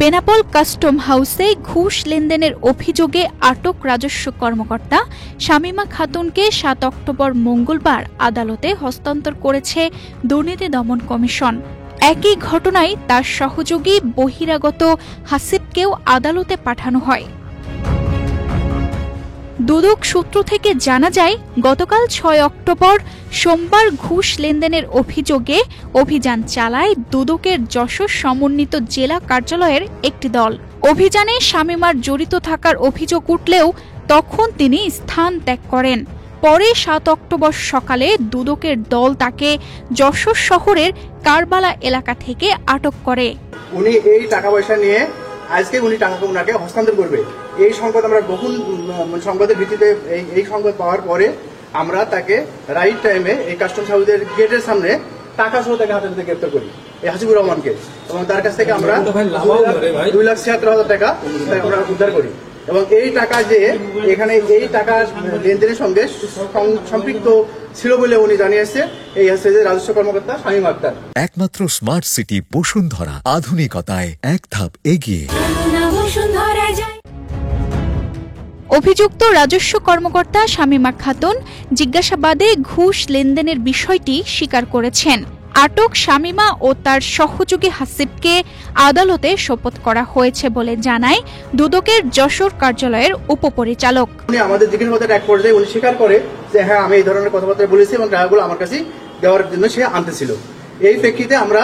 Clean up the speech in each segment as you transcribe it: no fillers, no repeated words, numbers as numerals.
Benapole custom হাউসে ঘুষ লেনদেনের অভিযোগে আটক রাজস্ব কর্মকর্তা শামীমা খাতুনকে ৭ অক্টোবর মঙ্গলবার আদালতে হস্তান্তর করেছে দুর্নীতি দমন কমিশন। একই ঘটনায় তার সহযোগী বহিরাগত হাসিবকেও আদালতে পাঠানো হয়। দুদক সূত্র থেকে জানা যায়, গতকাল ৬ অক্টোবর সোমবার ঘুষ লেনদেনের অভিযোগে অভিযান চালায় দুদকের যশোর সমন্বিত জেলা কার্যালয়ের একটি দল। অভিযানে শামীমার জড়িত থাকার অভিযোগ উঠলেও তখন তিনি স্থান ত্যাগ করেন। পরে ৭ অক্টোবর সকালে দুদকের দল তাকে যশোর শহরের কারবালা এলাকা থেকে আটক করে। উনি এই টাকা পয়সা নিয়ে আজকে উনি টাকাকে ওনাকে হস্তান্তর করবে, এই সংবাদ আমরা বহুল সংবাদের ভিত্তিতে এই সংবাদ পাওয়ার পরে আমরা তাকে রাইট টাইমে এই কাস্টমস হাউসের গেটের সামনে টাকা সহ তাকে হাতে হাতে গ্রেপ্তার করি, এই হাসিবুর রহমানকে, এবং তার কাছ থেকে আমরা 2,76,000 টাকা আমরা উদ্ধার করি। এবং এই টাকা যে এখানে এই টাকা লেনদেনের সঙ্গে সম্পৃক্ত ছিল বলে উনি জানিয়েছে এই রাজস্ব কর্মকর্তা শামীম আক্তার। একমাত্র স্মার্ট সিটি বসুন্ধরা, আধুনিকতায় এক ধাপ এগিয়ে। অভিযুক্ত রাজস্ব কর্মকর্তা শামীমা খাতুন জিজ্ঞাসাবাদে ঘুষ লেনদেনের বিষয়টি স্বীকার করেছেন। আটক শামীমা ও তার সহযোগী হাসিবকে আদালতে সোপর্দ করা হয়েছে বলে জানায় দুদকের যশোর কার্যালয়ের উপপরিচালক। উনি আমাদের জিজ্ঞাসাবাদের এক পর্যায়ে উনি স্বীকার করে যে হ্যাঁ, আমি এই ধরনের কথাবার্তা বলেছি এবং টাকাগুলো আমার কাছে দেওয়ার জন্য সে আনতেছিল। এই প্রেক্ষিতে আমরা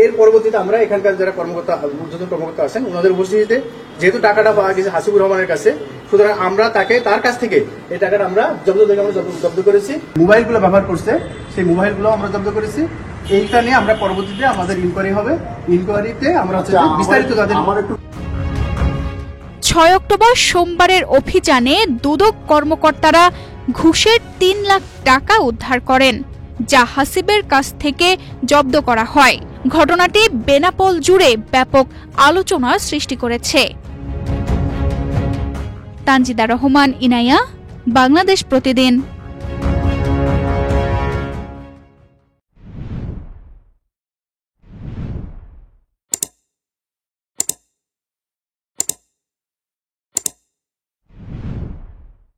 এর পরবর্তীতে আমরা এখানকার যারা ঊর্ধ্বতন কর্মকর্তা আছেন ওনাদের উপস্থিতিতে, যেহেতু টাকাটা পাওয়া গেছে হাসিবুর রহমানের কাছে, সুতরাং আমরা তার কাছ থেকে এই টাকাটা আমরা জব্দ করেছি। মোবাইলগুলো ব্যবহার করছে, সেই মোবাইলগুলো আমরা জব্দ করেছি। এইটা নিয়ে আমরা পরবর্তীতে আমাদের ইনকোয়ারি হবে, ইনকোয়ারিতে আমরা বিস্তারিত ৬ অক্টোবর সোমবারের অভিযানে দুদক কর্মকর্তারা ঘুষের ৩ লাখ টাকা উদ্ধার করেন, যা হাসিবের কাছ থেকে জব্দ করা হয়। ঘটনাটি বেনাপোল জুড়ে ব্যাপক আলোচনার সৃষ্টি করেছে। তানজিদা রহমান, ইনায়া, বাংলাদেশ প্রতিদিন।